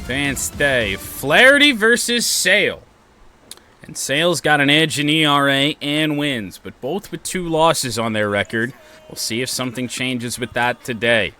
Advanced day. Flaherty versus Sale. And Sale's got an edge in ERA and wins, but both with 2 losses on their record. We'll see if something changes with that today.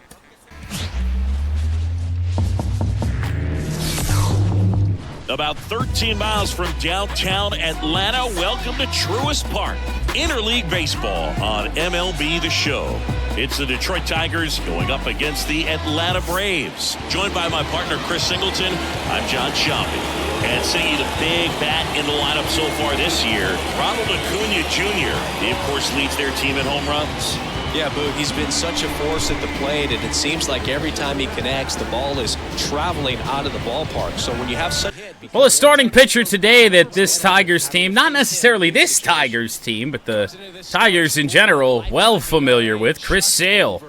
About 13 miles from downtown Atlanta, welcome to Truist Park. Interleague Baseball on MLB The Show. It's the Detroit Tigers going up against the Atlanta Braves. Joined by my partner, Chris Singleton, I'm John Shopping. And singing the big bat in the lineup so far this year, Ronald Acuña Jr. He, of course, leads their team in home runs. Yeah, Boog, he's been such a force at the plate, and it seems like every time he connects, the ball is traveling out of the ballpark. So when you have such... Well, a starting pitcher today that this Tigers team, not necessarily this Tigers team, but the Tigers in general, well familiar with, Chris Sale.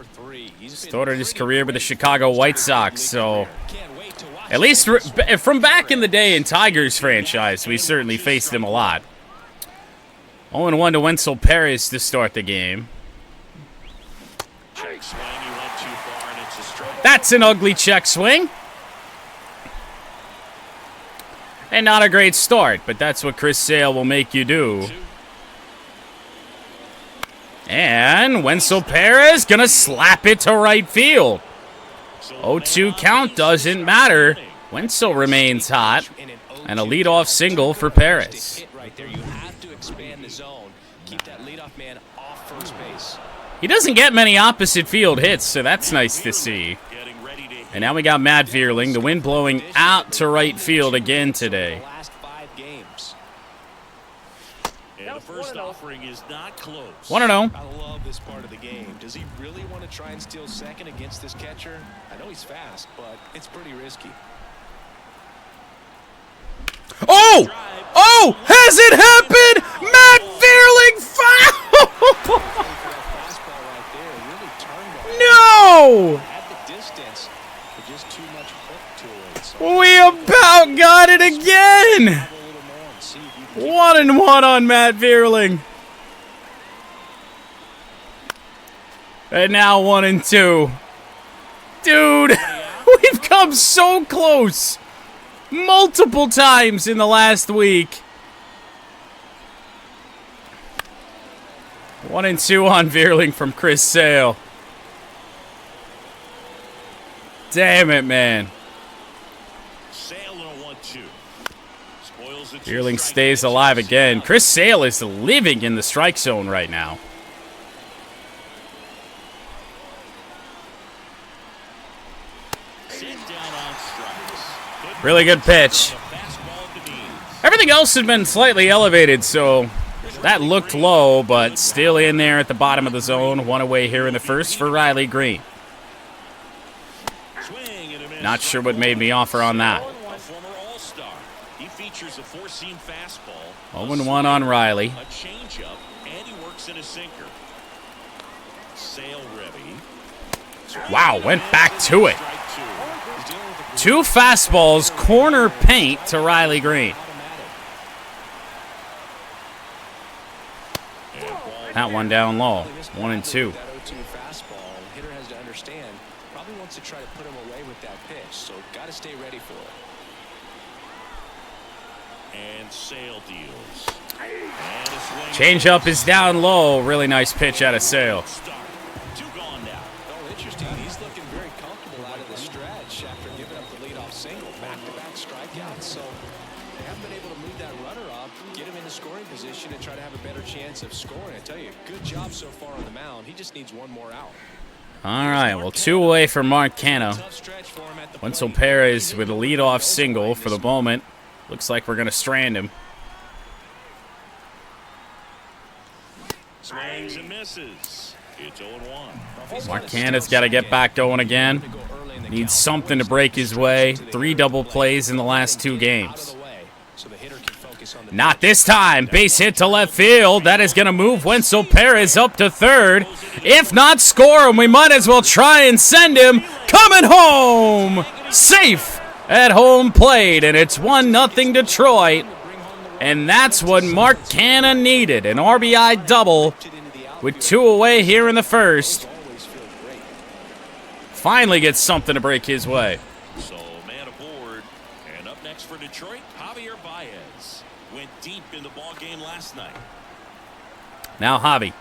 Started his career with the Chicago White Sox, so at least from back in the day in Tigers franchise, we certainly faced him a lot. 0-1 to Wenzel Perez to start the game. That's an ugly check swing. And not a great start, but that's what Chris Sale will make you do. And Wenzel Perez gonna slap it to right field. 0-2 count doesn't matter. Wenzel remains hot. And a leadoff single for Perez. He doesn't get many opposite field hits, so that's nice to see. And now we got Matt Vierling, the wind blowing out to right field again today. And the first offering is not close. 1-0. I love this part of the game. Does he really want to try and steal second against this catcher? I know he's fast, but it's pretty risky. Oh! Oh! Has it happened? Matt Vierling foul! No! We about got it again! 1-1 on Matt Vierling. And now 1-2. Dude, we've come so close. Multiple times in the last week. 1-2 on Vierling from Chris Sale. Damn it, man. Vierling stays alive again. Chris Sale is living in the strike zone right now. Really good pitch. Everything else had been slightly elevated, so that looked low, but still in there at the bottom of the zone. 1 away here in the first for Riley Green. Not sure what made me offer on that. 0-1 on Riley. A changeup, and he works in a sinker. Sale ready. Wow, went back to it. 2 fastballs, corner paint to Riley Green. That one down low. 1-2. Hitter has to understand. Probably wants to try to put him away with that pitch, so got to stay ready for it. And Sale deals. Changeup is down low. Really nice pitch out of Sale. Two gone now. Oh, interesting. He's looking very comfortable out of the stretch after giving up the leadoff single. Back-to-back strikeouts. So they haven't been able to move that runner up, get him in a scoring position, and try to have a better chance of scoring. I tell you, good job so far on the mound. He just needs one more out. All right, well, 2 away for Mark Canha. Wenzel Perez with a leadoff single for the moment. Looks like we're going to strand him. Swings and misses. It's 0-1. Mark Canha's got to get back going again. Needs something to break his way. 3 double plays in the last 2 games. Not this time. Base hit to left field. That is going to move Wenzel Perez up to third. If not score him, we might as well try and send him coming home. Safe at home plate, and it's 1-0 Detroit. And that's what Mark Canha needed. An RBI double with 2 away here in the first. Finally gets something to break his way. So man aboard Detroit, Javier Baez went deep in the ball game last night. Now Javi.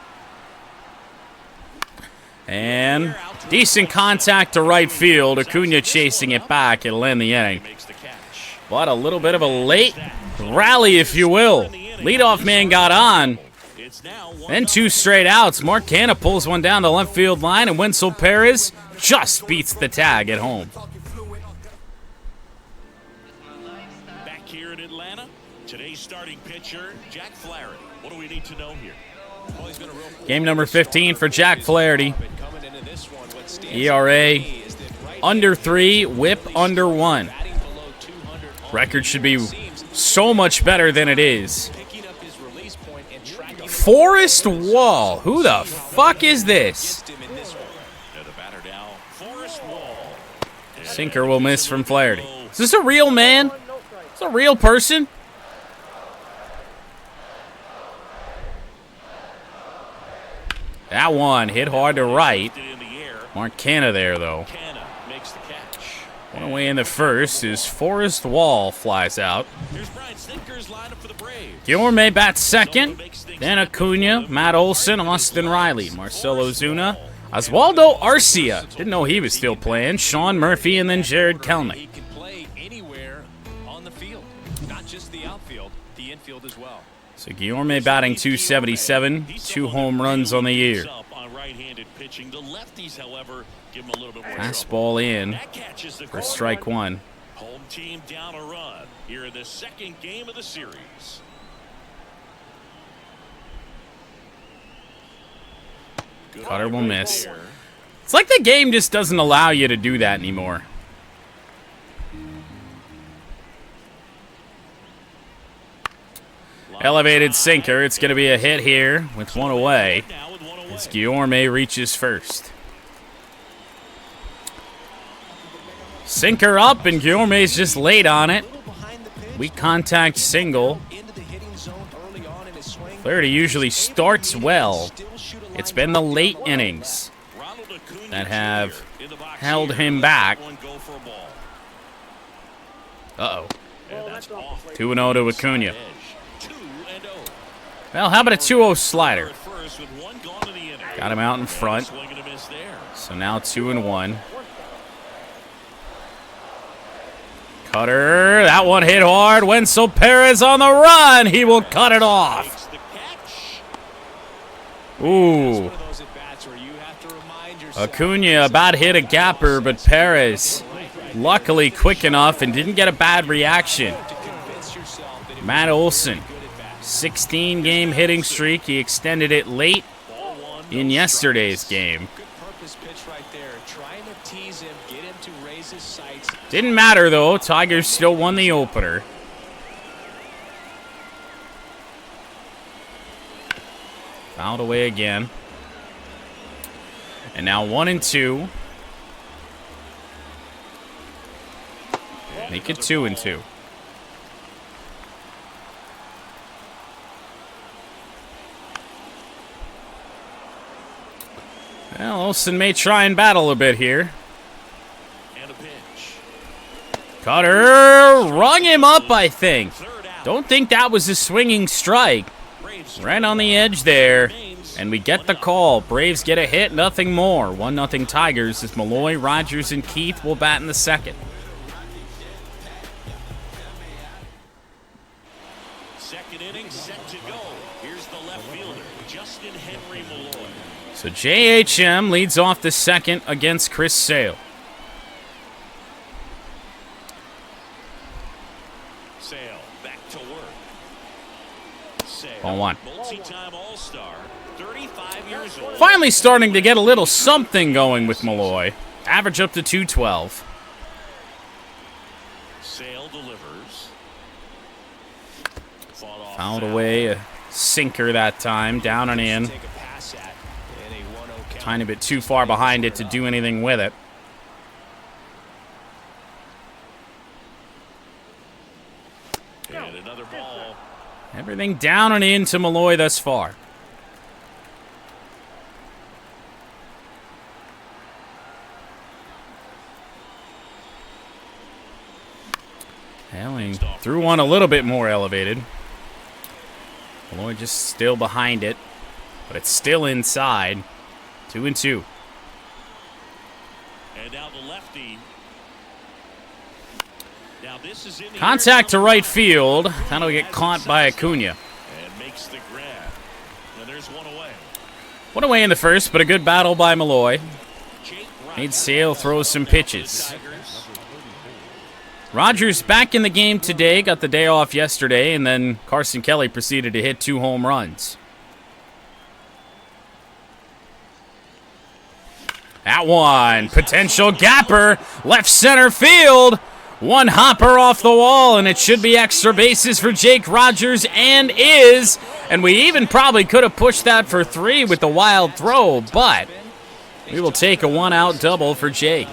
And decent contact to right field. Acuña chasing it back. It'll end the inning. But a little bit of a late rally, if you will. Leadoff man got on. Then 2 straight outs. Mark Canha pulls one down the left field line, and Wenzel Perez just beats the tag at home. Back here in Atlanta, today's starting pitcher, Jack Flaherty. What do we need to know here? Game number 15 for Jack Flaherty. ERA under 3, whip under 1. Record should be so much better than it is. Forrest Wall. Who the fuck is this? Sinker will miss from Flaherty. Is this a real man? Is this a real person? That one hit hard to right. Mark Canha there, though. One away in the first is Forrest Wall flies out. Guillorme bats second. Then Acuña, Matt Olson, Austin Riley, Marcelo Zuna, Oswaldo Arcia. Didn't know he was still playing. Sean Murphy, and then Jared Kelnick. He can play anywhere on the field, not just the outfield, the infield as well. So Guillorme batting .277, 2 home runs on the year. Fastball in for strike 1. Home team down a run here in the second game of the series. Cutter will miss. It's like the game just doesn't allow you to do that anymore. Elevated sinker. It's going to be a hit here with 1 away as Guillorme reaches first. Sinker up, and Guillorme's just late on it. Weak contact single. Flaherty usually starts well. It's been the late innings that have held him back. Uh-oh. 2-0 to Acuña. Well, how about a 2-0 slider? Got him out in front. So now 2-1. Cutter, that one hit hard. Wenzel Perez on the run. He will cut it off. Ooh. Acuña about hit a gapper, but Perez luckily quick enough and didn't get a bad reaction. Matt Olson, 16-game hitting streak. He extended it late in yesterday's game. Didn't matter, though. Tigers still won the opener. Fouled away again. And now 1-2. Make it 2-2. Well, Olsen may try and battle a bit here. Cutter rung him up, I think. Don't think that was a swinging strike. Right on the edge there. And we get the call. Braves get a hit, nothing more. 1-0 Tigers as Malloy, Rogers, and Keith will bat in the second. Second inning set to go. Here's the left fielder, Justin Henry Malloy. So JHM leads off the second against Chris Sale. Sale back to work. Sale, Ball 1. multi-time All-Star, 35 years old. Finally starting to get a little something going with Malloy. Average up to 212. Sale delivers. Fouled away, a sinker that time, down and in. Tiny bit too far behind it to do anything with it. And another ball. Everything down and in to Malloy thus far. He threw one a little bit more elevated. Malloy just still behind it, but it's still inside. 2-2. And now the lefty. Now this is in the Contact to right field. That'll get caught by Acuña. And makes the grab. And there's one away. One away in the first, but a good battle by Malloy. Made Sale throw some pitches. Rogers back in the game today. Got the day off yesterday, and then Carson Kelly proceeded to hit 2 home runs. That one, potential gapper, left center field. One hopper off the wall, and it should be extra bases for Jake Rogers, and is. And we even probably could have pushed that for 3 with the wild throw, but we will take a 1-out double for Jake.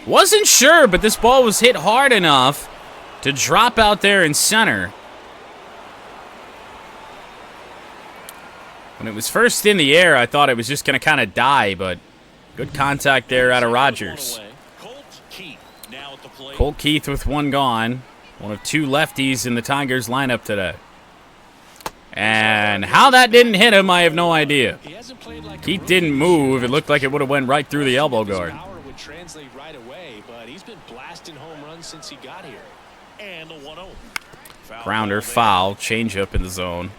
Wasn't sure, but this ball was hit hard enough to drop out there in center. When it was first in the air, I thought it was just going to kind of die, but good contact there out of Rogers. Colt Keith with 1 gone. One of 2 lefties in the Tigers lineup today. And how that didn't hit him, I have no idea. Keith didn't move. It looked like it would have went right through the elbow guard. Translate right away, but he's been blasting home runs since he got here. And the 1-0. Grounder, foul, changeup in the zone.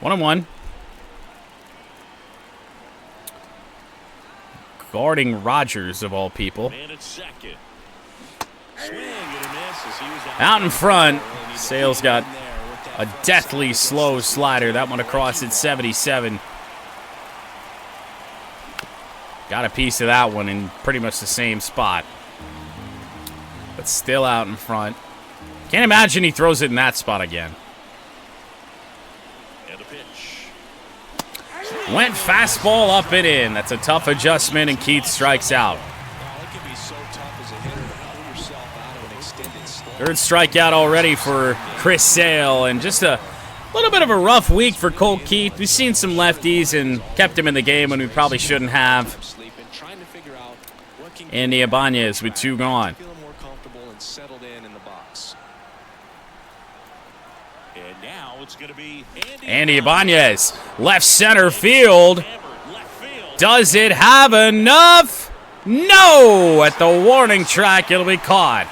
1-1. Guarding Rogers, of all people. Out in front, Sale's got a deathly slow slider. That one across at 77. Got a piece of that one in pretty much the same spot. But still out in front. Can't imagine he throws it in that spot again. And a pitch. Went fastball up and in. That's a tough adjustment, and Keith strikes out. Third strikeout already for Chris Sale, and just a little bit of a rough week for Colt Keith. We've seen some lefties and kept him in the game when we probably shouldn't have. Andy Ibanez with 2 gone. And now it's going to be Andy Ibanez, left center field. Does it have enough? No! At the warning track, it'll be caught.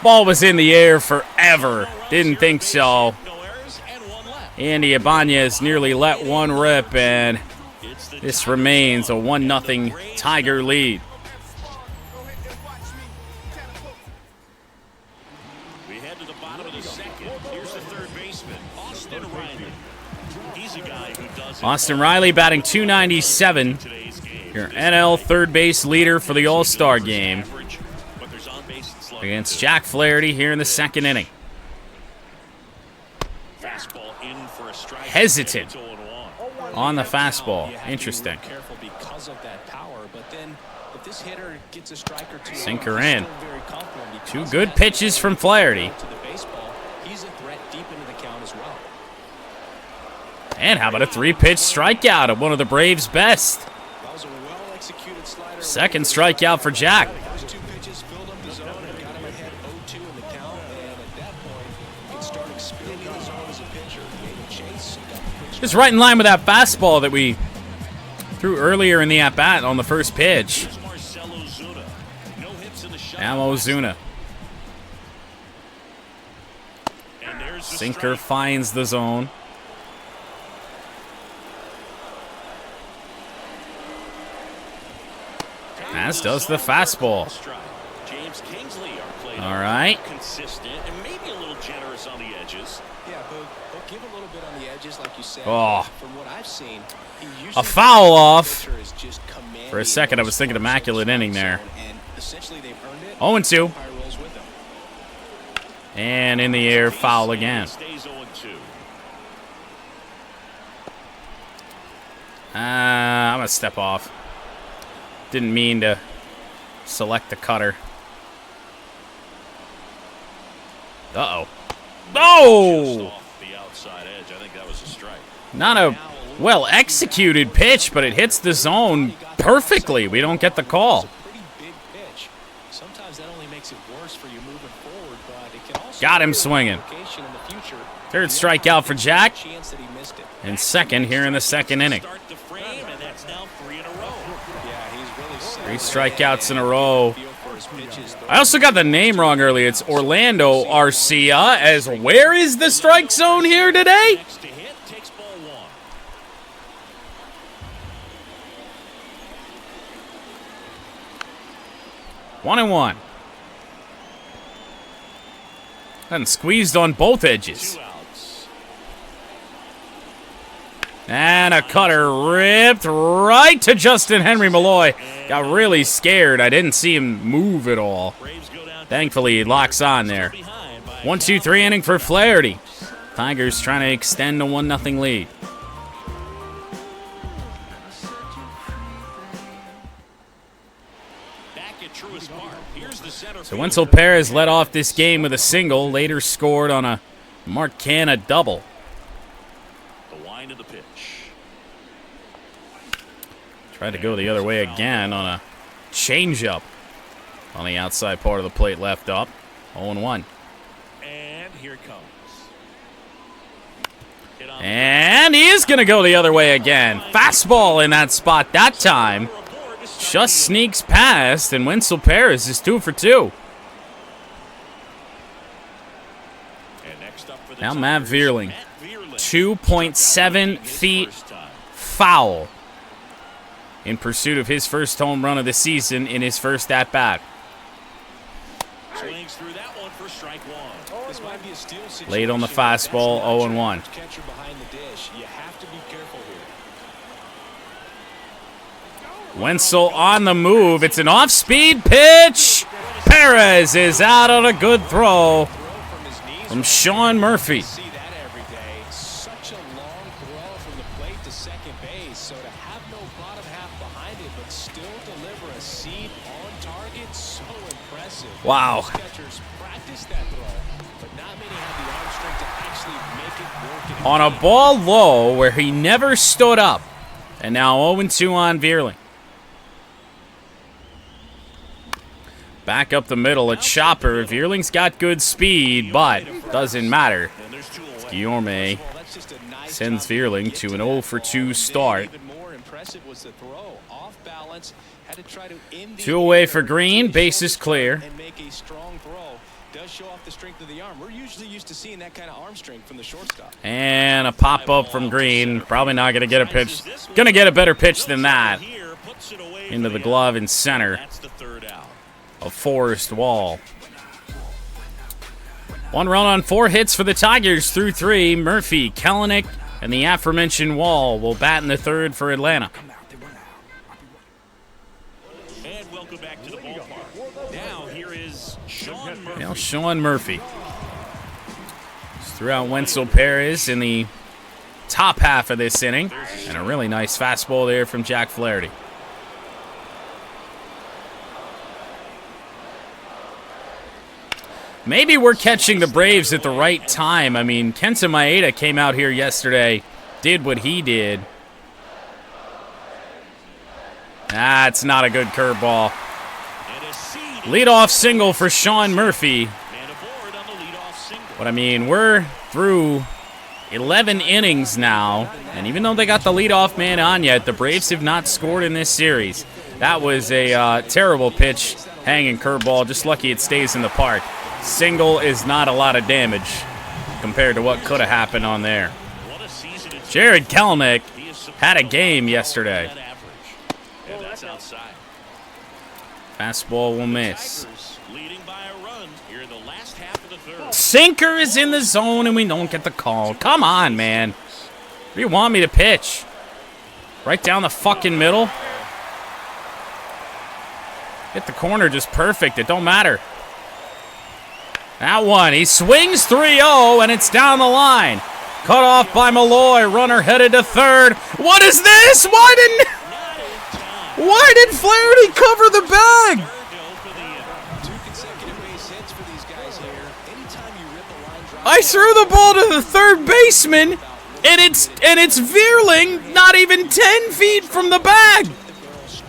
Ball was in the air forever. Didn't think so. Andy Ibanez nearly let one rip, and this remains a 1-0 Tiger lead. We head to the bottom of the second. Here's the third baseman, Austin Riley. He's a guy who does Austin Riley batting .297. Your NL third base leader for the All-Star game against Jack Flaherty here in the second inning. Hesitant on the fastball. Interesting. Sinker in. 2 good pitches from Flaherty. And how about a 3-pitch strikeout of one of the Braves' best? Second strikeout for Jack. Just right in line with that fastball that we threw earlier in the at-bat on the first pitch. Now Ozuna. Sinker finds the zone. As does the fastball. All right. Oh, a foul off. For a second, I was thinking immaculate inning there. 0-2. And in the air, foul again. I'm going to step off. Didn't mean to select the cutter. Uh-oh. Oh! Not a well-executed pitch, but it hits the zone perfectly. We don't get the call. Got him swinging. Third strikeout for Jack. And second here in the second inning. 3 strikeouts in a row. I also got the name wrong earlier. It's Orlando Arcia. As where is the strike zone here today? One and one. And squeezed on both edges. And a cutter ripped right to Justin Henry Malloy. Got really scared. I didn't see him move at all. Thankfully, he locks on there. 1-2-3 inning for Flaherty. Tigers trying to extend a 1-0 lead. So Wenzel Perez led off this game with a single, later scored on a Mark Canha double. The wind of the pitch. Tried to go the other way again on a changeup on the outside part of the plate, left up. 0-1. And here it comes. And he is going to go the other way again. Fastball in that spot that time. Just sneaks past, and Wenzel Perez is 2 for 2. Now Matt Vierling. 2.7 feet foul in pursuit of his first home run of the season in his first at-bat. Swings through that one for strike one. This might be a steal situation. Late on the fastball, 0-1. Catcher behind the dish. You have to be careful here. Wenzel on the move. It's an off-speed pitch. Perez is out on a good throw from Sean Murphy. See that every day. Such a long throw from the plate to second base. So to have no bottom half behind it, but still deliver a seed on target, so impressive. Wow. Most catchers practice that throw, but not many have the arm strength to actually make it work. On a ball low where he never stood up. And now 0-2 on Vierling. Back up the middle, a chopper. Vierling's got good speed, but doesn't matter. Guillorme sends Vierling to an 0 for 2 start. 2 away for Green, bases clear. And a pop-up from Green. Probably not going to get a pitch. Going to get a better pitch than that. Into the glove in center of Forrest Wall. 1 run on 4 hits for the Tigers through 3. Murphy, Kelenic, and the aforementioned Wall will bat in the third for Atlanta. And welcome back to the ballpark. Now here is Sean Murphy. Now Sean Murphy just threw out Wenzel Perez in the top half of this inning. And a really nice fastball there from Jack Flaherty. Maybe we're catching the Braves at the right time. I mean, Kenta Maeda came out here yesterday, did what he did. That's not a good curveball. Leadoff single for Sean Murphy. But I mean, we're through 11 innings now, and even though they got the leadoff man on yet, the Braves have not scored in this series. That was a terrible pitch, hanging curveball. Just lucky it stays in the park. Single is not a lot of damage compared to what could have happened on there. Jared Kelenic had a game yesterday. Fastball will miss. Sinker is in the zone and we don't get the call. Come on, man. Where do you want me to pitch? Right down the fucking middle? Hit the corner just perfect. It don't matter. That one, he swings 3-0, and it's down the line. Cut off by Malloy, runner headed to third. What is this? Why did Flaherty cover the bag? I threw the ball to the third baseman, and it's Vierling, not even 10 feet from the bag.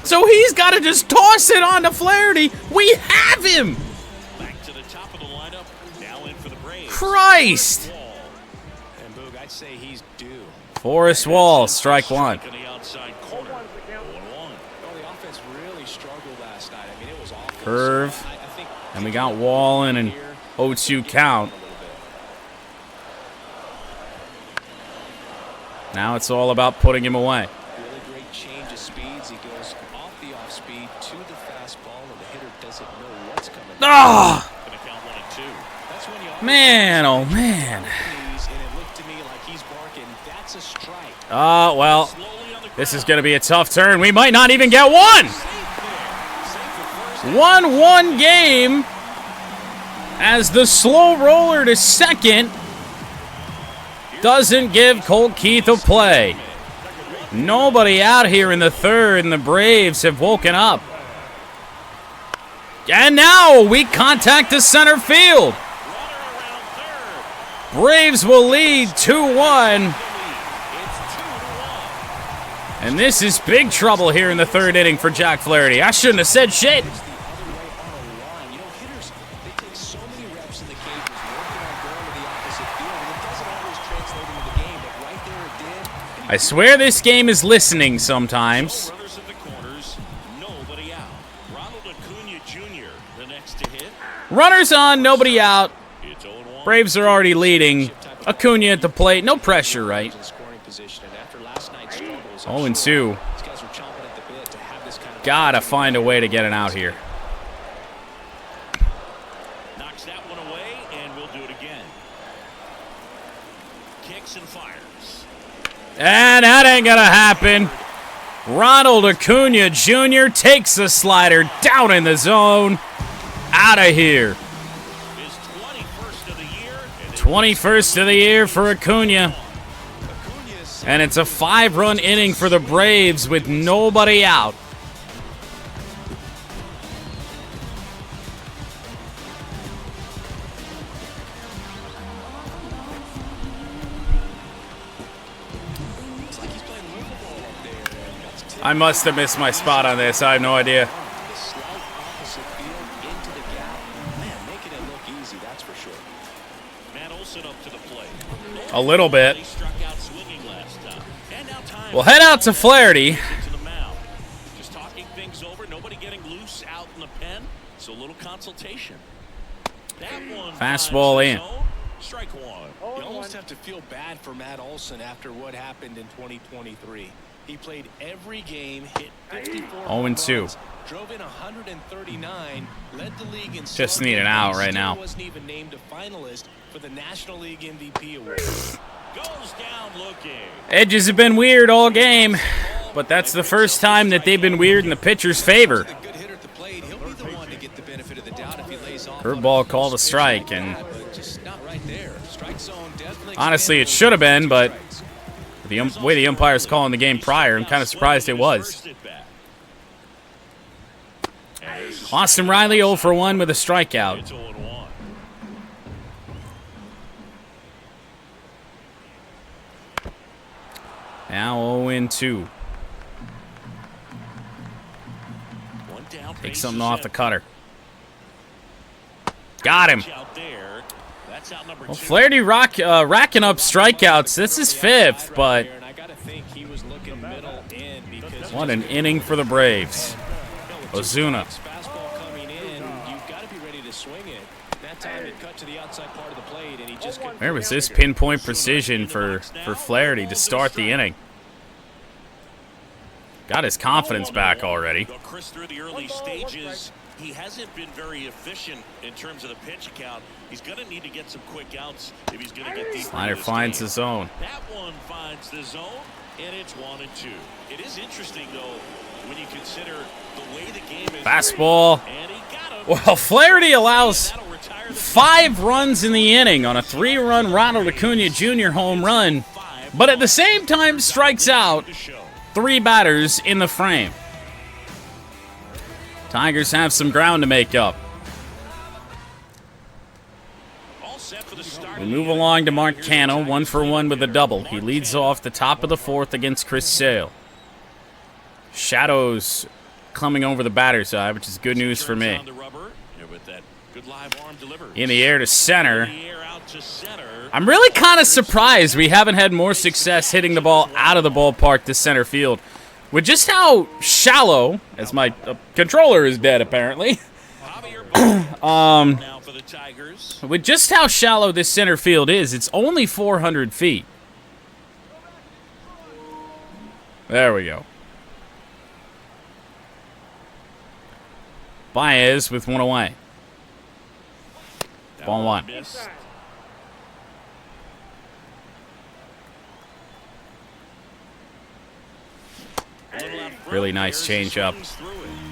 So he's got to just toss it on to Flaherty. We have him. Christ! And Boog, I'd say he's due. Forrest Wall, strike one. On the outside corner. 0-1. Well, the offense really struggled last night. I mean, it was awful. Curve. So I think And we got Wall in an 0-2 count. Now it's all about putting him away. really great change of speeds. He goes off the off speed to the fastball, and the hitter doesn't know what's coming. Ah! Gonna count 1-2. That's when you Man, oh man. and it looked to me like he's barking. That's a strike. Well, Slowly on the this is ground. going to be a tough turn. We might not even get one. 1-1 game as the slow roller to second doesn't give Colt Keith a play. Nobody out here in the third, and the Braves have woken up. And now a weak contact to center field. Braves will lead 2-1. And this is big trouble here in the third inning for Jack Flaherty. I shouldn't have said shit. The other way on a line. You know, hitters, they take so many reps in the cages working on going to the opposite field, and it doesn't always translate into the game, but right there it did. I swear this game is listening sometimes. Runners at the corners, nobody out. Ronald Acuña Jr. the next to hit. Runners on, nobody out. It's 0-1. Braves are already leading. Acuña at the plate, no pressure, right? In scoring position, and after last night's struggles, 0-2. these guys are chomping at the bit to have this kind of Gotta find a way to get it out here. Knocks that one away, and we'll do it again. Kicks and fires. And that ain't gonna happen. Ronald Acuña Jr. takes the slider down in the zone. Out of here. His 21st of the year. And 21st of the year for Acuña. And it's a 5-run inning for the Braves with nobody out. It's like he's playing wiffle ball up there. That's I must have missed my spot on this. I have no idea. the slight opposite field into the gap. Man, making it look easy, that's for sure. Matt Olson up to the plate. A little bit. They struck out swinging last time. And now time We'll head out to Flaherty. to the mound. Just talking things over. Nobody getting loose out in the pen. So a little consultation. That one Fastball finds in. the zone. Strike one. You almost have to feel bad for Matt Olson after what happened in 2023. He played every game, hit 54 home 0-2. runs, drove in 139, led the league in Just slugging, need an out and right still now. wasn't even named a finalist for the National League MVP award. Goes down looking. Edges have been weird all game, but that's the first time that they've been weird in the pitcher's favor. The good hitter at the plate, he'll be the one to get the benefit of the doubt if he lays off. Curveball called a strike, and But just not right there. Strike zone definitely. honestly, it should have been, but the way the umpire's calling the game prior, I'm kind of surprised it was. First at bat. Austin Riley 0 for 1 with a strikeout. It's 0-1. Now 0-2. One down, Take base something is off the empty. cutter. Got him. Out there. That's out number Well, two. Flaherty racking up strikeouts. This is 5th, but And I gotta think he was looking middle in because what an inning for the Braves. Ozuna. fastball coming in, you've got to be ready to swing it. That time it cut to the outside part of the plate, and he just couldn't. Where was this pinpoint precision for Flaherty to start the inning? Got his confidence back already. Though Chris, through the early stages, he hasn't been very efficient in terms of the pitch count. He's going to need to get some quick outs if he's going to get deeper. Slider into this finds game. the zone. That one finds the zone, and it's 1-2. It is interesting, though, when you consider the way the game is. Fastball. And he got him. Well, Flaherty allows That'll retire the 5 runs in the inning on a 3-run Ronald Acuña Jr. home run, but at the same time strikes out to show. 3 batters in the frame. Tigers have some ground to make up. All set for the start. We move along to Mark Cano, 1 for 1 with a double. He leads off the top of the 4th against Chris Sale. Shadows coming over the batter's side, which is good news for me. On the rubber, with that Good live arm delivers. In the air to center. In the air out to center. I'm really kind of surprised we haven't had more success hitting the ball out of the ballpark to center field. With just how shallow, as my controller is dead apparently, Now for the Tigers. with just how shallow this center field is, it's only 400 feet. There we go. Baez with one away. Ball one. Missed. Really nice changeup.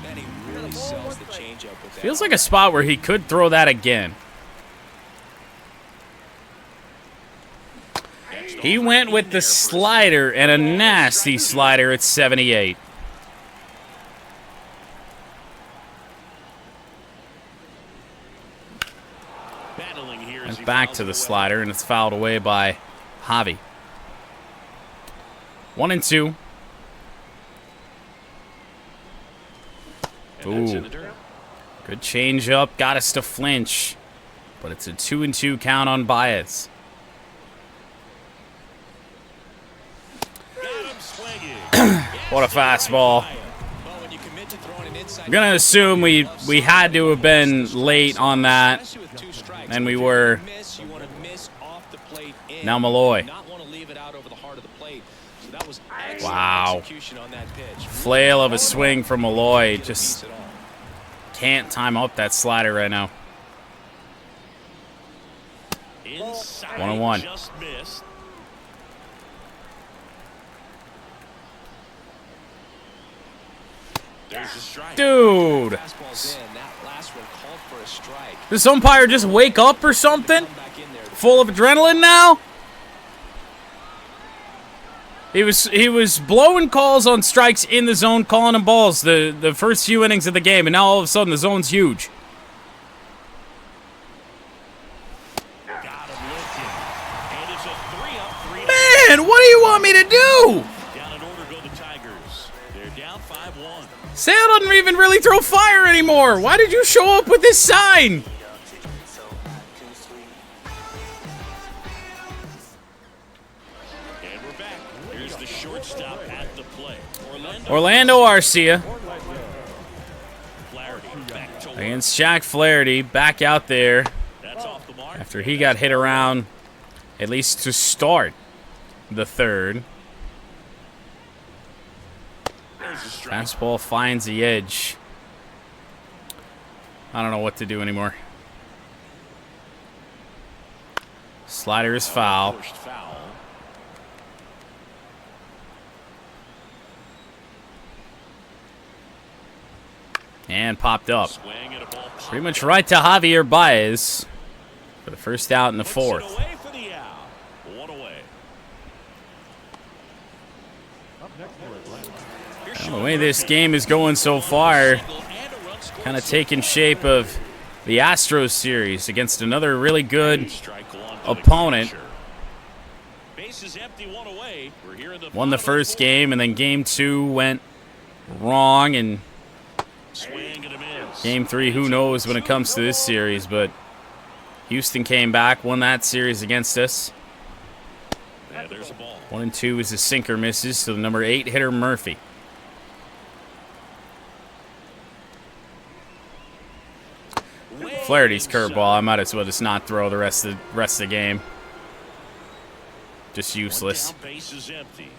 And he really sells the changeup with that. Feels like a spot where he could throw that again. He went with the slider, and a nasty slider at 78. Battling here as And he back fouls to it the away. slider, and it's fouled away by Javi. 1-2. And that's in Ooh. the dirt. Good changeup, got us to flinch. But it's a 2-2 count on Baez. Got him swinging. What a fastball. Well, when you commit to throwing an inside I'm going to assume we had to have been late on that. especially with 2 strikes. And we If you were. miss, you want to miss off the plate in. Now Malloy. You not want to leave it out over the heart of the plate. So that was excellent Wow. execution on that pitch. Flail of a swing from Malloy. Just Piece at all. can't time up that slider right now. Inside. 1-1. Just missed. There's a strike. Dude, Fastball's in. That last one called for a strike. this umpire just wake up or something? Come back in there. Full of adrenaline now? He was blowing calls on strikes in the zone, calling them balls the first few innings of the game, and now all of a sudden the zone's huge. Got him lifted. And it's a 3-up, 3-down. Man, what do you want me to do? Down in order go the Tigers. They're down 5-1. Sale doesn't even really throw fire anymore. Why did you show up with this sign? And we're back. Here's the shortstop at the plate. Orlando Arcia Flaherty back to work. against Jack Flaherty, back out there That's off the mark. after he got hit around, at least to start the third. There's a strike. Fastball finds the edge. I don't know what to do anymore. Slider is foul. First foul. And popped up. Swing and a ball popped. Pretty much right to Javier Baez for the first out in the Puts it fourth. away for the out. One away. Well, the way this game is going so far, kind of taking shape of the Astros series against another really good opponent. Bases empty, one away. We're here in the Won the bottom first of game, and then game 2 went wrong, and swing and a miss. game 3, who knows when it comes to this series, but Houston came back, won that series against us. Yeah, there's a ball. 1-2 is a sinker misses to the number 8 hitter Murphy. Flaherty's curveball, I might as well just not throw the rest of the game. Just useless. One down, base is empty.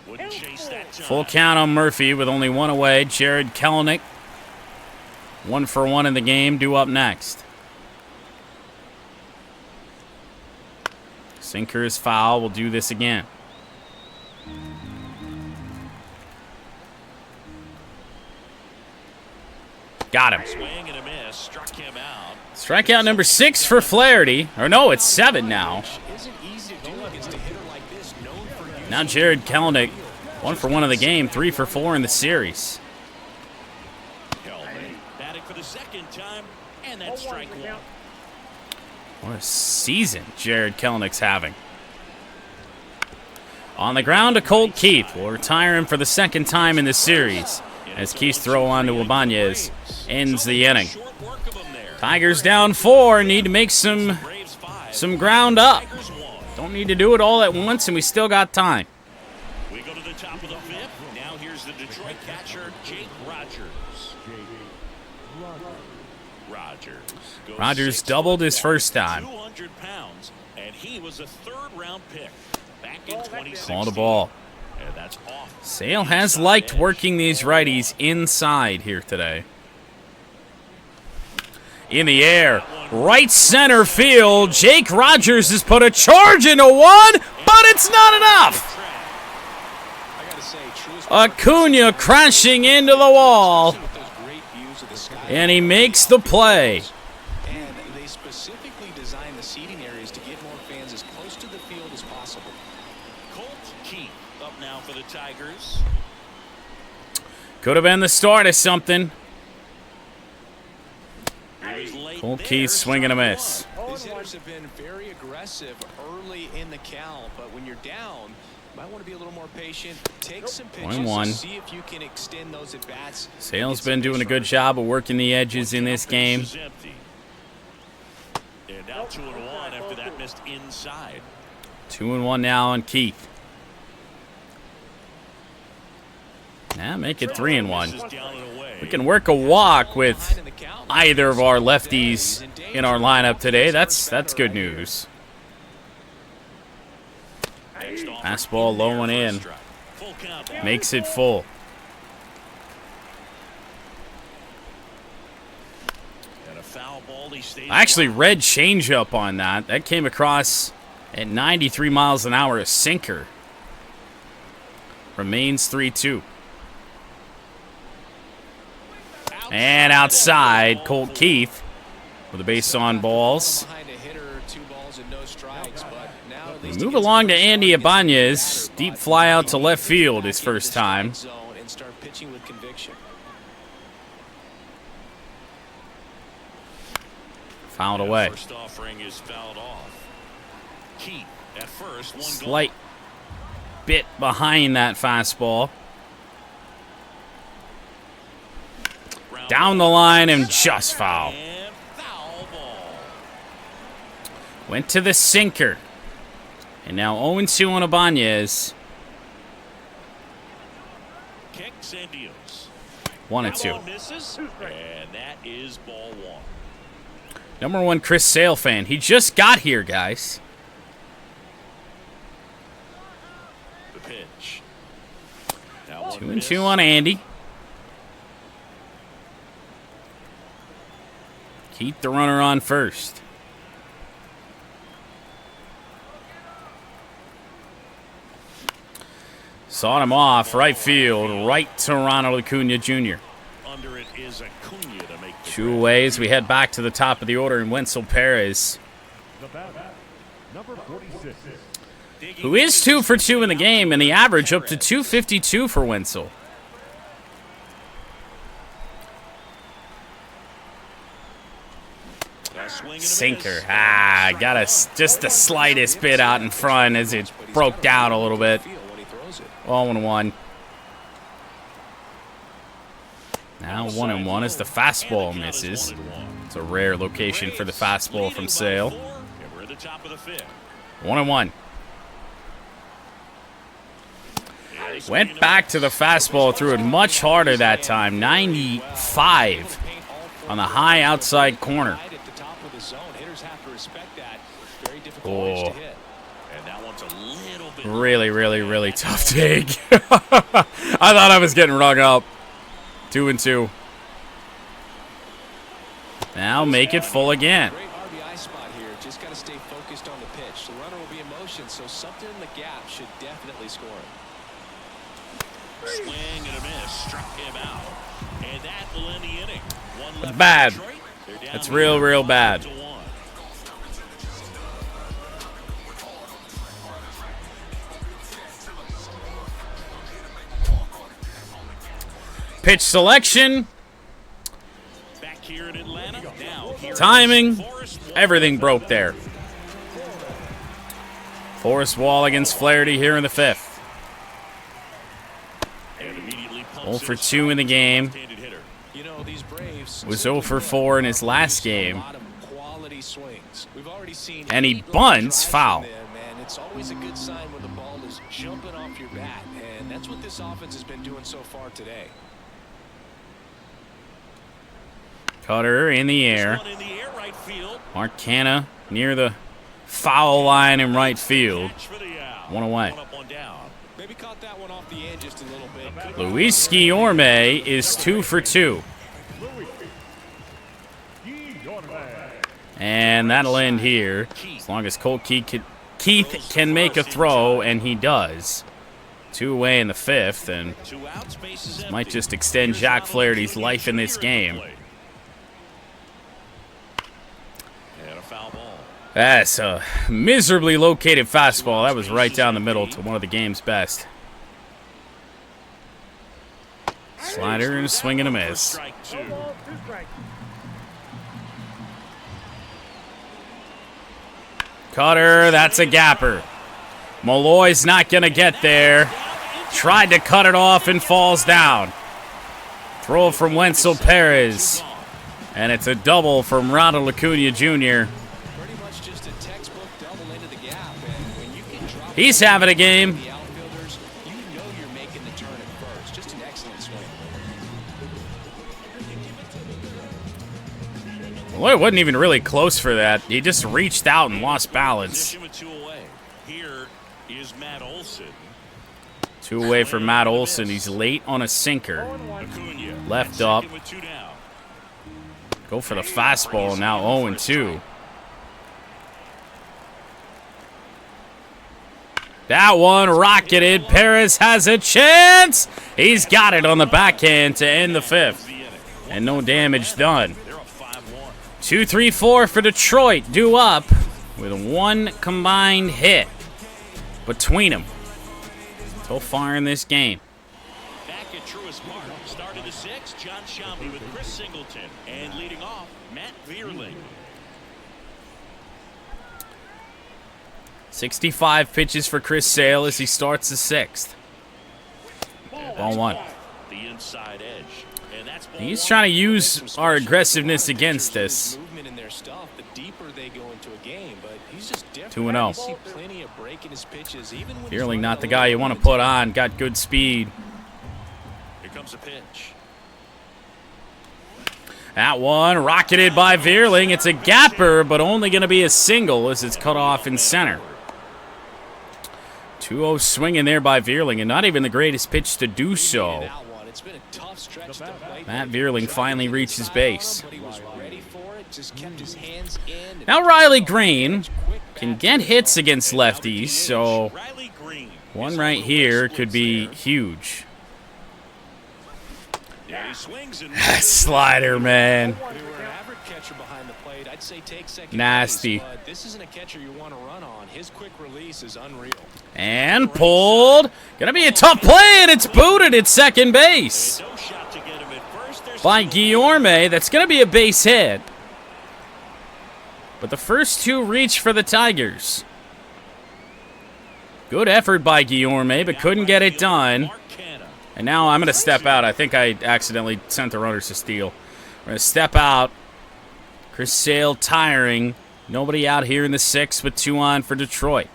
Wouldn't chase that time. Full count on Murphy with only one away. Jared Kelenic, 1 for 1 in the game, due up next. Sinker is foul. We'll do this again. Got him. Swing and a miss. Struck him out. Strikeout number 6 for Flaherty. Or no, it's 7 now. Isn't easy to do against a hitter like this, known for using Now Jared Kelenic, 1 for 1 in the game, 3 for 4 in the series. Kelly batting for the second time, and that's strike one. What a season Jared Kelenic's having. On the ground to Colt Keith. We'll retire him for the second time in the series. as Keith's throw on to Ibanez ends the inning. Tigers down 4, need to make some ground up. Don't need to do it all at once, and we still got time. We go to the top of the 5th. Now here's the Detroit catcher, Jake Rogers. Rogers doubled his first time. 200 pounds, and he was a 3rd-round pick back in 2016. Call the ball. And that's off. Sale has liked working these righties inside here today. In the air, right center field. Jake Rogers has put a charge into one, but it's not enough. Acuña crashing into the wall, and he makes the play. And they specifically designed the seating areas to get more fans as close to the field as possible. Colt Keith up now for the Tigers. Could have been the start of something. Colt Keith swinging a miss. These hitters have been very aggressive early in the count, but when you're down, you might want to be a little more patient. Take some pitches to see if you can extend those at bats. Sale's been doing a good job of working the edges in this game. And now 2-1 after that missed inside. 2-1 now on Keith. Now make it 3-1. We can work a walk with either of our lefties in our lineup today. That's good news. Fastball low and in. Makes it full. I actually read changeup on that. That came across at 93 miles an hour, a sinker. Remains 3-2. And outside, Colt Keith with a base on balls. We move along to Andy Ibanez. Deep fly out to left field his first time. Fouled away. Slight bit behind that fastball. Down the line and just foul. Went to the sinker. And now 0-2 on Ibanez. 1-2. And that is ball 1. Number 1 Chris Sale fan. He just got here, guys. The pitch. 2-2 on Andy. Keep the runner on first. Sawed him off, right field, right to Ronald Acuña Jr. Under it is Acuña to make the 2 away as we head back to the top of the order in Wenzel Perez, who is 2 for 2 in the game, and the average up to 252 for Wenzel. Sinker. Got us just the slightest bit out in front as it broke down a little bit. 0-1. Now 1-1 as the fastball misses. It's a rare location for the fastball from Sale. 1-1. Went back to the fastball, threw it much harder that time. 95 on the high outside corner. Oh. Really, really, really tough take. I thought I was getting rung up. 2-2. Now make it full again. Great RBI spot here. Just got to stay focused on the pitch. The runner will be in motion, so something in the gap should definitely score it. swing and a miss, struck him out. And that will end the inning. That's bad. That's real, real bad. Pitch selection, timing, everything broke there. Forrest Wall against Flaherty here in the fifth. 0 for 2 in the game. Was 0 for 4 in his last game. And he bunts foul. It's always a good sign when the ball is jumping off your bat, and that's what this offense has been doing so far today. Cutter in the air. Mark Canha near the foul line in right field. One away. Maybe caught that one off the end just a little bit. Luis Guillorme is 2 for 2. And that'll end here. As long as Colt Keith can make a throw, and he does. 2 away in the 5th, and this might just extend Jack Flaherty's life in this game. That's a miserably located fastball. That was right down the middle to one of the game's best. Slider and a swing and a miss. Cutter, that's a gapper. Malloy's not going to get there. Tried to cut it off and falls down. Throw from Wenzel Perez. And it's a double from Ronald Acuña Jr. He's having a game. Well, it wasn't even really close for that. He just reached out and lost balance. Here is Matt Olson. 2 away for Matt Olson. He's late on a sinker. Left up. Go for the fastball. Now 0-2. That one rocketed. Perez has a chance. He's got it on the backhand to end the 5th. And no damage done. 2-3-4 for Detroit. Due up with 1 combined hit between them so far in this game. Back at Truist Park, started the 6th, John Shelby with Chris Singleton, and leading off, Matt Vierling. 65 pitches for Chris Sale as he starts the 6th. Ball 1. The inside edge. And that's He's trying to use our aggressiveness against us. 2-0. Vierling not the guy you want to put on. Got good speed. Here comes a pitch. That one rocketed by Vierling. It's a gapper, but only going to be a single as it's cut off in center. 2-0 swinging there by Vierling, and not even the greatest pitch to do so. Matt Vierling finally reaches base. Now Riley Green can get hits against lefties, so one right here could be huge. Slider, man. Nasty. This isn't a catcher you want to run on. His quick release is unreal. And pulled. Gonna be a tough play, and it's booted at second base by Guillorme. That's gonna be a base hit. But the first 2 reach for the Tigers. Good effort by Guillorme, but couldn't get it done. And now I'm going to step out. I think I accidentally sent the runners to steal. We're going to step out. Chris Sale tiring. Nobody out here in the 6th with 2 on for Detroit.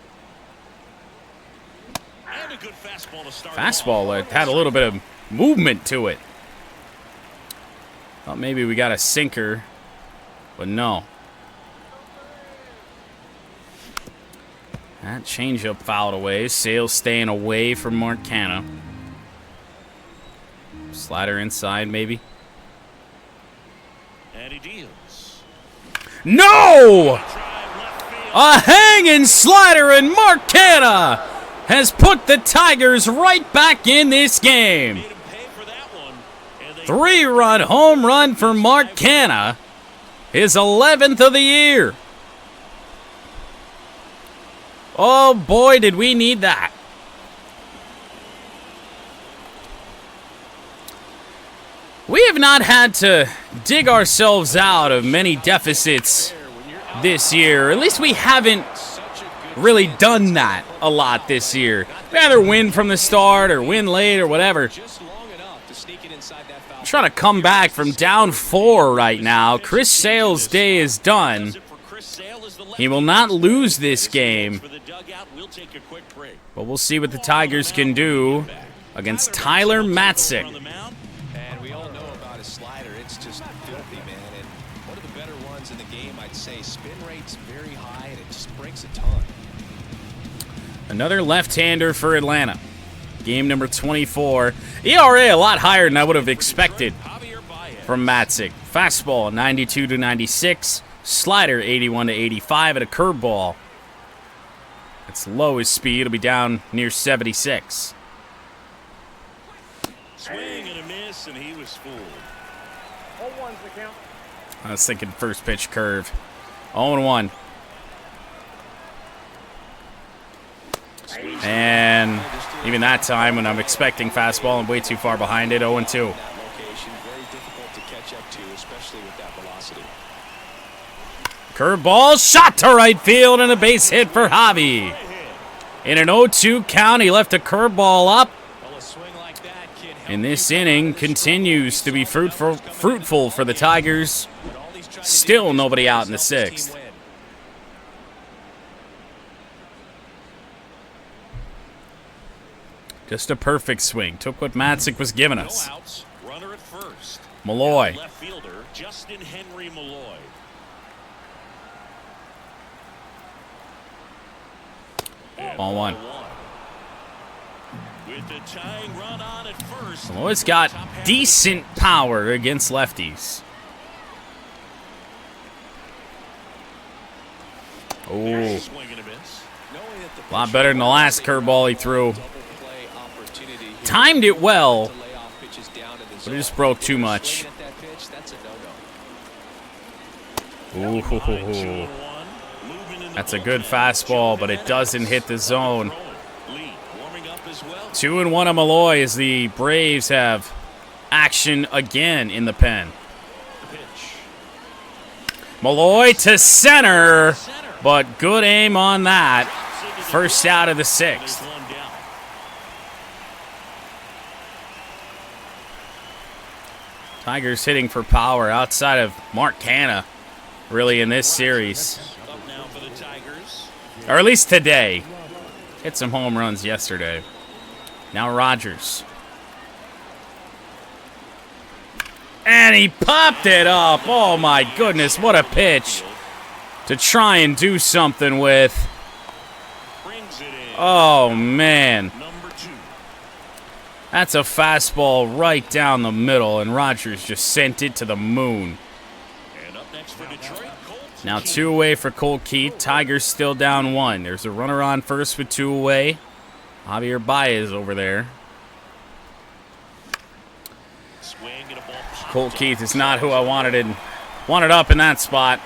Fastball that had a little bit of movement to it. Thought maybe we got a sinker, but no. That changeup fouled away. Sale staying away from Mark Canha. Slider inside, maybe. And he deals. No! A hanging slider, and Mark Canha has put the Tigers right back in this game. 3-run home run for Mark Canha. His 11th of the year. Oh, boy, did we need that. We have not had to dig ourselves out of many deficits this year. At least we haven't really done that a lot this year. We either win from the start or win late or whatever. inside that foul. Trying to come back from down 4 right now. Chris Sale's day is done. He will not lose this game. But we'll see what the Tigers can do against Tyler Matzik. And we all know about his slider. It's just filthy, man. And one of the better ones in the game, I'd say. Spin rate's very high, and it just breaks a ton. Another left-hander for Atlanta. Game number 24. ERA a lot higher than I would have expected from Matzik. Fastball 92 to 96. Slider 81 to 85 and a curveball. Its lowest speed will be down near 76. Swing and a miss, and he was fooled. I was thinking first pitch curve. 0-1. And even that time when I'm expecting fastball and way too far behind it, 0-2. That location, very difficult to catch up to, especially with that velocity. Curveball, shot to right field, and a base hit for Javi. In an 0-2 count, he left a curveball up. Well, a swing like that can help. And this inning continues to be fruitful for the Tigers. Still nobody out in the 6th. Just a perfect swing. Took what Matzik was giving us. Runner at first. Malloy. Left fielder, Justin Henry Malloy. Ball 1. With the tying run on at first. Malloy's got decent power against lefties. Oh, Swing and a miss. a lot better than the last curveball he threw. Timed it well, but it just broke too much. Ooh, that's a good fastball, but it doesn't hit the zone. 2-1 on Malloy as the Braves have action again in the pen. Malloy to center, but good aim on that. First out of the 6th. Tigers hitting for power outside of Mark Canha, really, in this series. Or at least today. Hit some home runs yesterday. Now Rogers. And he popped it up. Oh, my goodness, what a pitch to try and do something with. Oh, man. That's a fastball right down the middle, and Rogers just sent it to the moon. Now 2 away for Colt Keith. Tigers still down 1. There's a runner on first with 2 away. Javier Baez over there. Colt Keith is not who I wanted up in that spot.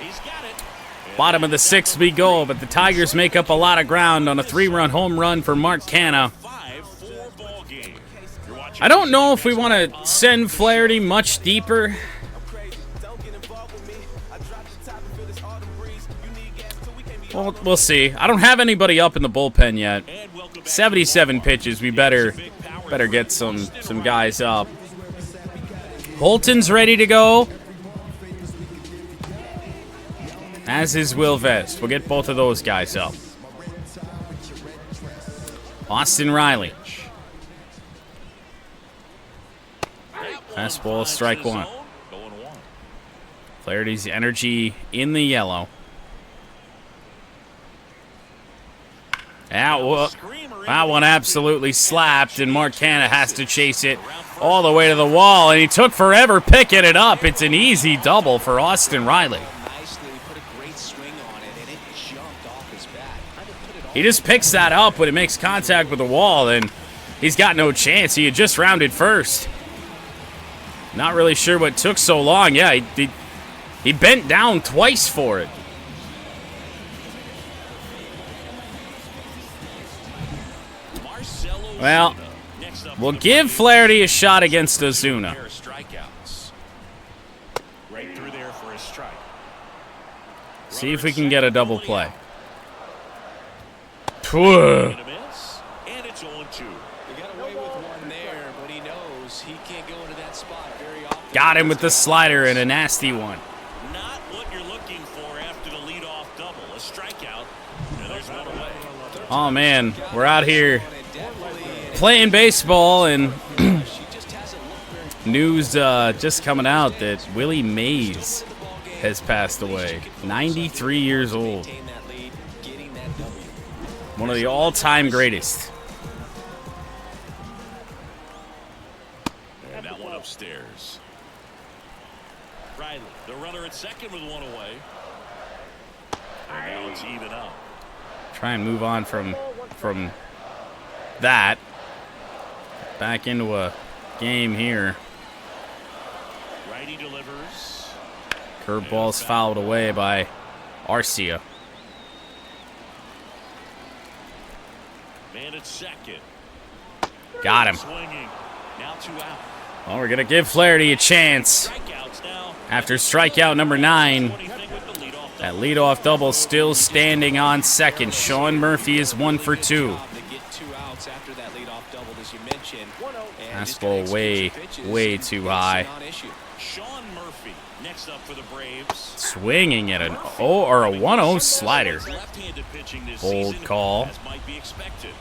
Bottom of the 6th we go, but the Tigers make up a lot of ground on a 3-run home run for Mark Canha. I don't know if we want to send Flaherty much deeper. Well, we'll see. I don't have anybody up in the bullpen yet. 77 pitches. We better get some guys up. Holton's ready to go, as is Will Vest. We'll get both of those guys up. Austin Riley. Fastball, strike 1. Flaherty's energy in the yellow. That one absolutely slapped, and Mark Canha has to chase it all the way to the wall, and he took forever picking it up. It's an easy double for Austin Riley. He just picks that up when it makes contact with the wall, and he's got no chance. He had just rounded first. Not really sure what took so long. Yeah, he bent down twice for it. Well, we'll give Flaherty a shot against Ozuna. See if we can get a double play. it's 0-2. He got away with one there, but he knows he can't go into that spot very often. Got him with the slider and a nasty one. Not what you're looking for after the leadoff double. A strikeout, and there's one away. Oh, man, we're out here playing baseball, and news just coming out that Willie Mays has passed away. 93 years old. One of the all-time greatest. And that one upstairs. Riley, the runner at second with one away. And now it's even up. Try and move on from that. Back into a game here. Righty delivers. Curveball's fouled away by Arcia. Man at second. Got him. Swinging. Now 2 out. Well, we're going to give Flaherty a chance. Strikeouts now. After strikeout number 9, that leadoff double still standing on second. Sean Murphy is 1 for 2. Fastball way too high. Sean Murphy next up for the Braves. Swinging at an 1-0 slider. Left-handed pitching this Bold season, call. as might be expected.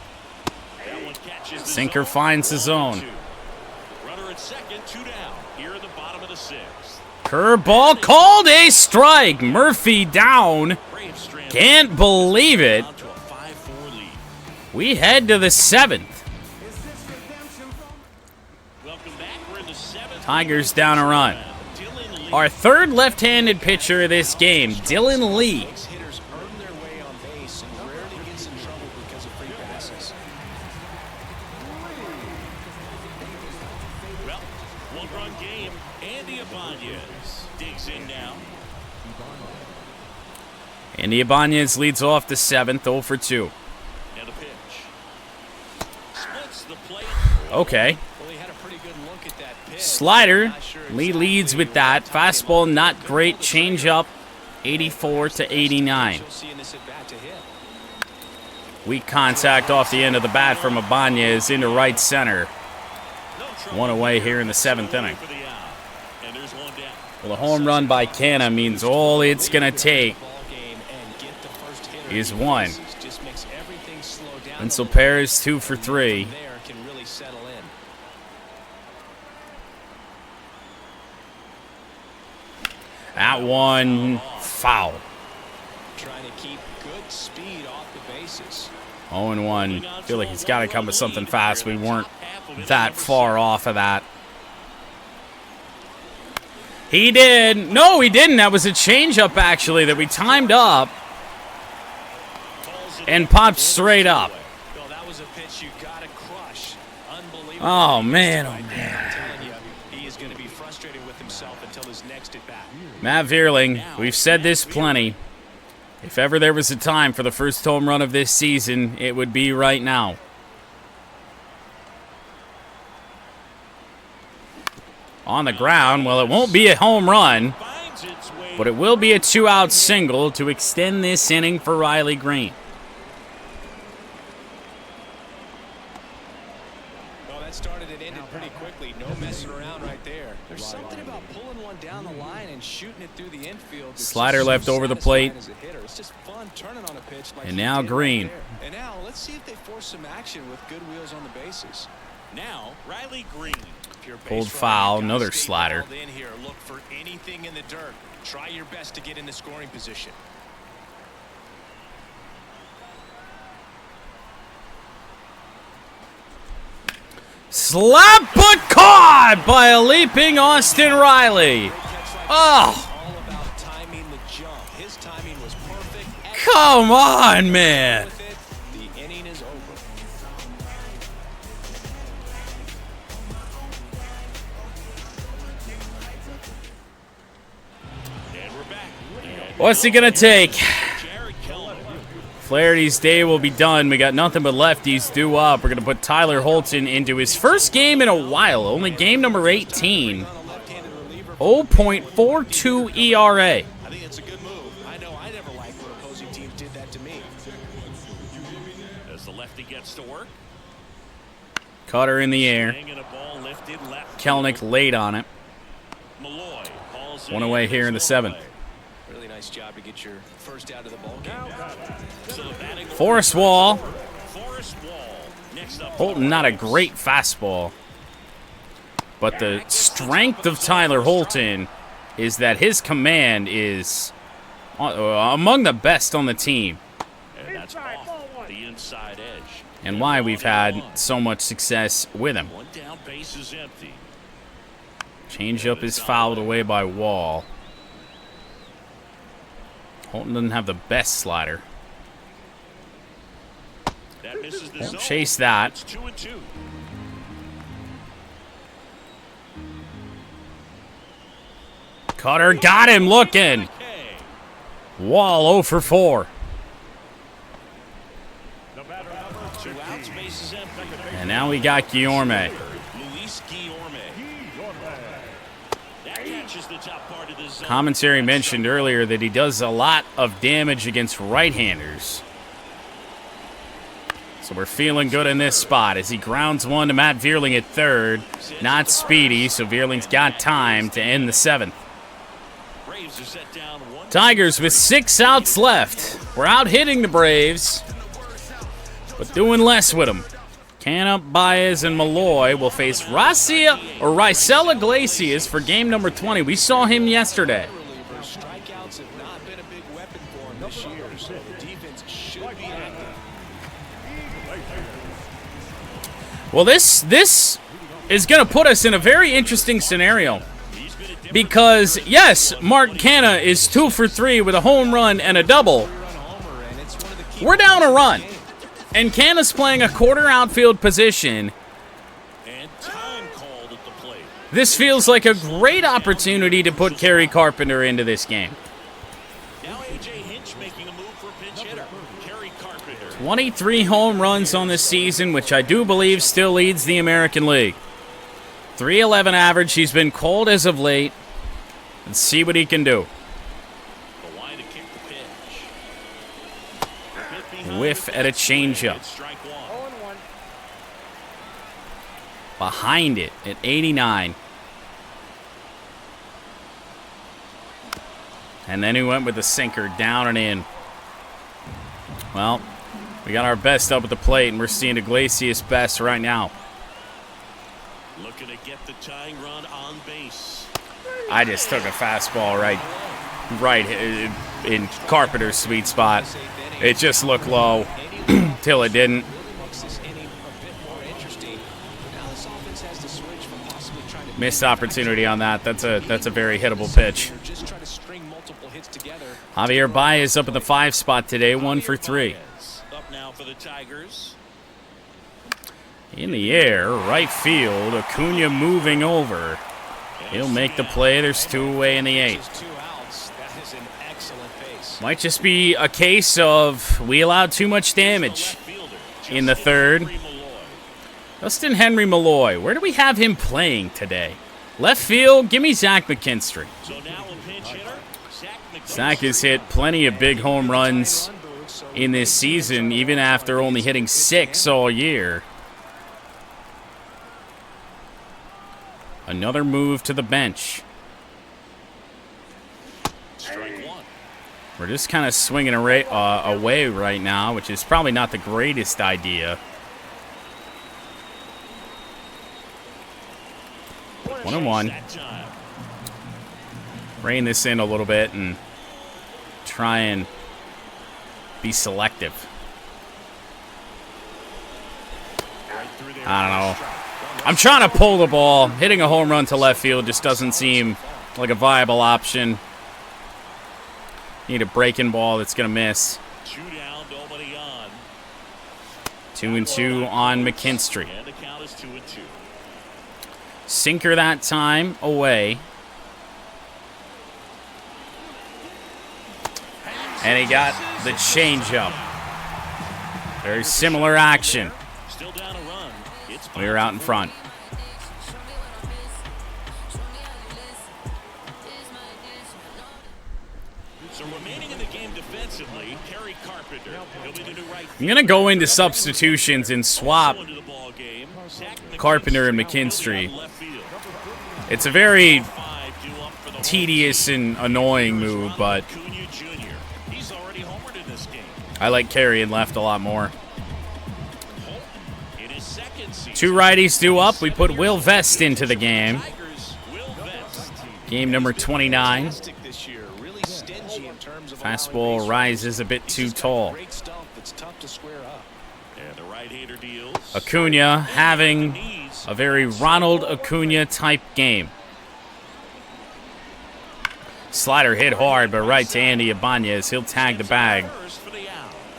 That one catches the Sinker zone. finds the zone. 1-2. Runner at second, 2 down. Here in the bottom of the 6th. Curveball called a strike. Murphy down. Braves strand Can't believe it. down to a 5-4 lead. We head to the 7th. Welcome back. We're in the 7th. Tigers down a run. Dylan Lee. Our third left-handed pitcher of this game, Dylan Lee. Hitters earn their way on base and rarely gets in trouble because of free passes. Well, one-run game. Andy Ibanez digs in now. Andy Ibanez leads off the 7th, 0 for 2. And a pitch. Splits the plate. Okay. Well, he had a pretty good look at that pitch. Slider. Not sure Lee exactly leads with what that. the timing Fastball was, not but great. it Change up. 84 to 89. you'll see in this at-bat to hit. Weak contact off the end of the bat from Ibanez into right center. No trouble One away here in the 7th inning. for the out. And there's one down. Well, a home run by Canna means all it's going to take Ball game and get the first hitter is in the one. bases. Just makes everything slow down. And a so little Perez 2 for bit. 3. From there can really settle in. That one foul. Trying to keep good speed off the bases. 0-1. Feel like he's got to come with something fast. We weren't that far off of that. He did. No, he didn't. That was a changeup, actually, that we timed up and popped straight up. Well, that was a pitch you gotta crush. Unbelievable. Oh, man. Oh, I'm man. telling you, he is going to be frustrated with himself until his next at bat. Matt Vierling, we've said this plenty. If ever there was a time for the first home run of this season, it would be right now. On the ground, well, it won't be a home run, Finds its way. but it will be a 2-out single to extend this inning for Riley Green. Well, that started and ended pretty quickly. No messing around right there. There's something about pulling one down the line and shooting it through the infield. that's Slider just so left over the plate. satisfying as a hitter. It's just fun turning on a pitch like And he now did right Green. there. And now let's see if they force some action with good wheels on the bases. Now, Riley Green. If you're a Pulled base runner, foul, you gotta another stay slider. dialed in here. Look for anything in the dirt. Try your best to get in the scoring position. Slap but caught by a leaping Austin Riley. Oh, All about timing the jump. His timing was perfect. come on, man. With it, the inning is over. And we're back. What's he going to take? Jared Kellner. Flaherty's day will be done. We got nothing but lefties due up. We're going to put Tyler Holton into his first game in a while. Only game number 18. 0.42 ERA. I think it's a good move. I know I never liked when opposing teams did that to me. As the lefty gets to work. Cutter in the air. Swing and a ball lifted left. Kelenic late on it. Malloy hauls it One in. away here in the 7th. Really nice job to get your first out of the ball game. So the batting Forrest Wall. Forrest Wall. Next up. Holton, not a great fastball. But the strength of Tyler Holton is that his command is among the best on the team. And that's off the inside edge. And why we've had so much success with him. One down, base is empty. Changeup is fouled away by Wall. Holton doesn't have the best slider. That misses the Won't zone. chase that. It's 2-2. Cutter got him looking. Wall 0 for 4. Two outs, base is empty. And now we got Guillorme. Luis Guillorme. That catches the top part of the zone. Commentary mentioned earlier that he does a lot of damage against right-handers. So we're feeling good in this spot as he grounds one to Matt Vierling at third. Not speedy, so Vierling's got time to end the 7th. Braves are set down 1. Tigers with 6 outs left. We're out hitting the Braves, but doing less with them. Canna, Baez, and Malloy will face Raisel Iglesias for game number 20. We saw him yesterday. Strikeouts have not been a big weapon for him this year, so the defense should be active. Well, this is going to put us in a very interesting scenario. Because, yes, Mark Canna is 2 for 3 with a home run and a double. We're down a run. And Canna's playing a quarter outfield position. And time called at the plate. This feels like a great opportunity to put Kerry Carpenter into this game. Now A.J. Hinch making a move for a pinch hitter. Kerry Carpenter. 23 home runs on the season, which I do believe still leads the American League. 311 average. He's been cold as of late. Let's see what he can do. The line to kick the pitch. Whiff at a changeup. It's strike one. Behind it at 89. And then he went with the sinker down and in. Well, we got our best up at the plate, and we're seeing Iglesias' best right now. Looking to get the tying run on base. I just took a fastball right in Carpenter's sweet spot. It just looked low till it didn't. Missed opportunity on that. That's a very hittable pitch. Javier Baez up in the 5 spot today, 1 for 3. Up now for the Tigers. In the air, right field, Acuña moving over. He'll make the play. There's 2 away in the 8th. Might just be a case of we allowed too much damage in the 3rd. Justin Henry Malloy, where do we have him playing today? Left field, give me Zach McKinstry. So now a pinch hitter. Zach has hit plenty of big home runs in this season, even after only hitting 6 all year. Another move to the bench. Strike one. We're just kind of swinging away right now, which is probably not the greatest idea. 1-1. Rein this in a little bit and try and be selective. I don't know. I'm trying to pull the ball. Hitting a home run to left field just doesn't seem like a viable option. Need a breaking ball that's going to miss. 2 down, nobody on. 2-2 on McKinstry. And the count is 2-2. Sinker that time away. And he got the changeup. Very similar action. Still down a run. It's We were out in front. So remaining in the game defensively, Kerry Carpenter. He'll be the new right I'm going to go into substitutions and swap into the ball game. Carpenter and McKinstry. It's a very tedious and annoying move, but I like carrying left a lot more. 2 righties due up. We put Will Vest into the game. Game number 29. Fastball rises a bit too tall. Acuña having a very Ronald Acuña type game. Slider hit hard, but right to Andy Ibanez. He'll tag the bag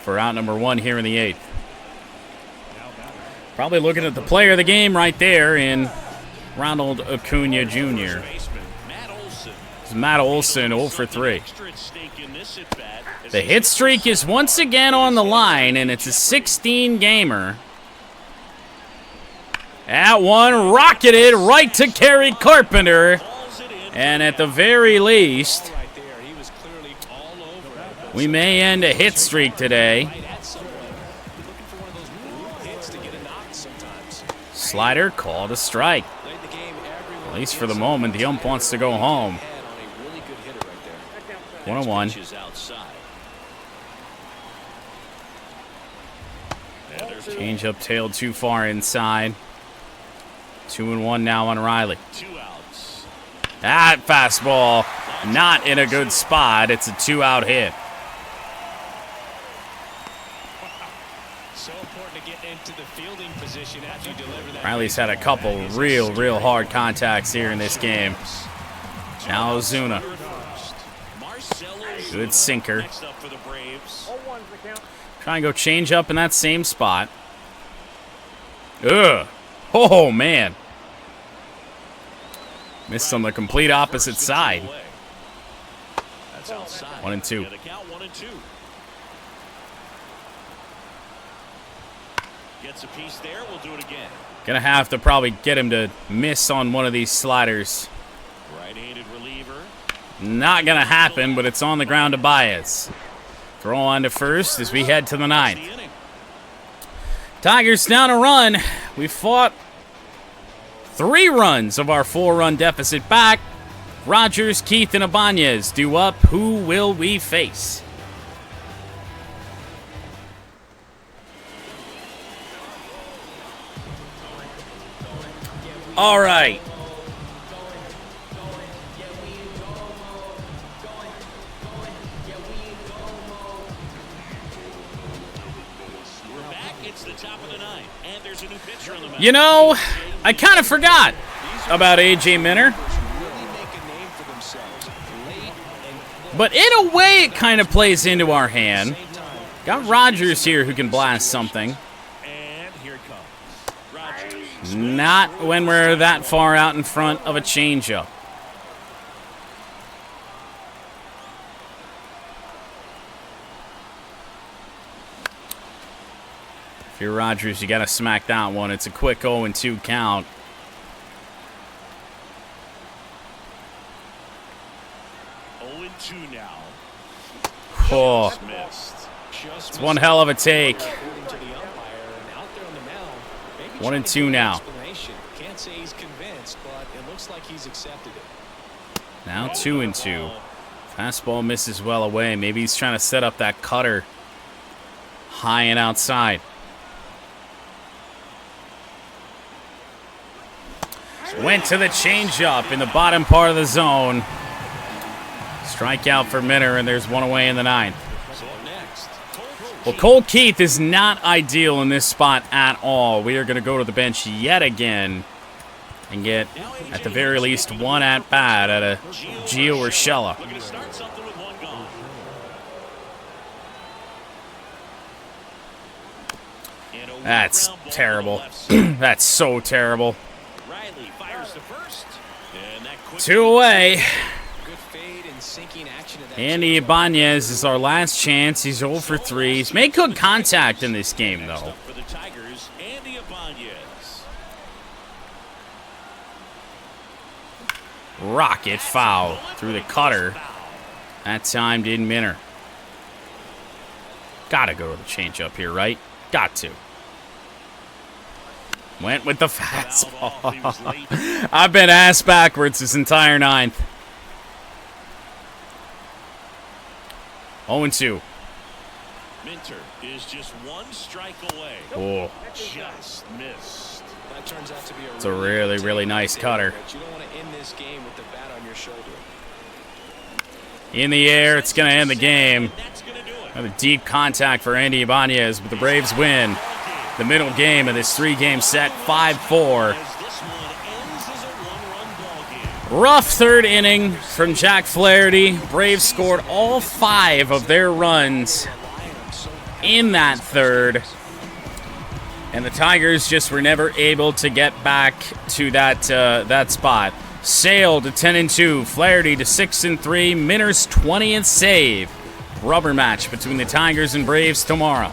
for out number 1 here in the 8th. Probably looking at the player of the game right there in Ronald Acuña Jr. It's Matt Olson 0 for 3. The hit streak is once again on the line, and it's a 16-gamer. That one rocketed right to Kerry Carpenter. And at the very least, we may end a hit streak today. Slider called a strike. At least for the moment, the ump wants to go home. 1-1. Change up tailed too far inside. 2-1 now on Riley. That fastball not in a good spot. It's a 2-out hit. Riley's had a couple real hard contacts here in this game. Now Ozuna. Good sinker. Try and go change up in that same spot. Ugh. Oh, man. Missed on the complete opposite side. 1-2. Gets a piece there. We'll do it again. Gonna have to probably get him to miss on one of these sliders. Right-handed reliever. Not gonna happen, but it's on the ground to Baez. Throw on to first as we head to the 9th. Tigers down a run. We fought 3 runs of our 4-run deficit back. Rogers, Keith, and Ibanez due up. Who will we face? All right. You know, I kind of forgot about A.J. Minter. But in a way, it kind of plays into our hand. Got Rogers here who can blast something. Not when we're that far out in front of a changeup. If you're Rogers, you got to smack that one. It's a quick 0-2 count. Oh, it's one hell of a take. 1-2 now. Can't say he's convinced, but it looks like he's accepted it. Now 2-2. Fastball misses well away. Maybe he's trying to set up that cutter high and outside. Went to the changeup in the bottom part of the zone. Strikeout for Minter, and there's one away in the 9th. Well, Cole Keith is not ideal in this spot at all. We are going to go to the bench yet again and get, at the very least, one at-bat out of Gio Urshela. That's terrible. That's so terrible. 2 away. Andy Ibanez is our last chance. He's 0 for 3. He's made good contact in this game, though. Rocket foul through the cutter. That time did Minter. Gotta go to the changeup here, right? Got to. Went with the fastball. I've been ass backwards this entire ninth. 0-2. Minter is just one strike away. Oh. Just missed. That turns out to be It's a really, really nice cutter. You don't want to end this game with the bat on your shoulder. In the air, it's going to end the game. That's going to do it. Another deep contact for Andy Ibanez, but the Braves win the middle game of this 3-game set, 5-4. As this one ends as a one-run ball game. Rough third inning from Jack Flaherty. Braves scored all 5 of their runs in that third. And the Tigers just were never able to get back to that spot. Sale to 10-2, Flaherty to 6-3, Minter's 20th save. Rubber match between the Tigers and Braves tomorrow.